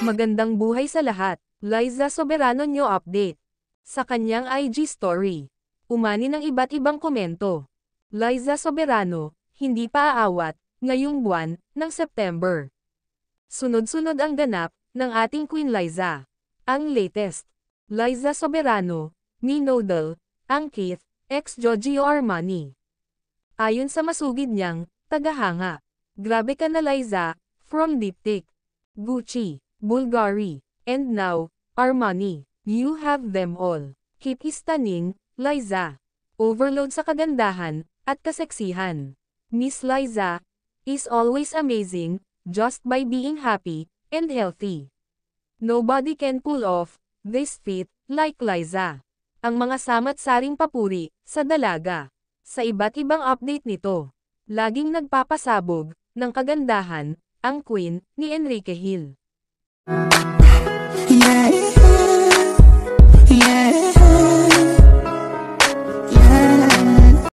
Magandang buhay sa lahat. Liza Soberano New Update. Sa kanyang IG story, umani ng iba't ibang komento. Liza Soberano, hindi pa aawat, ngayong buwan ng September. Sunod-sunod ang ganap ng ating Queen Liza. Ang latest, Liza Soberano, ni Nodal, ang Keith, ex-Giorgio Armani. Ayon sa masugid niyang tagahanga, grabe ka na Liza, from Diptyque, Gucci, Bulgari, and now, Armani. You have them all. Keep stunning, Liza. Overload sa kagandahan at kaseksihan. Miss Liza is always amazing, just by being happy and healthy. Nobody can pull off this feat like Liza. Ang mga samat-saring papuri sa dalaga. Sa iba't ibang update nito, laging nagpapasabog ng kagandahan ang Queen ni Enrique Hill.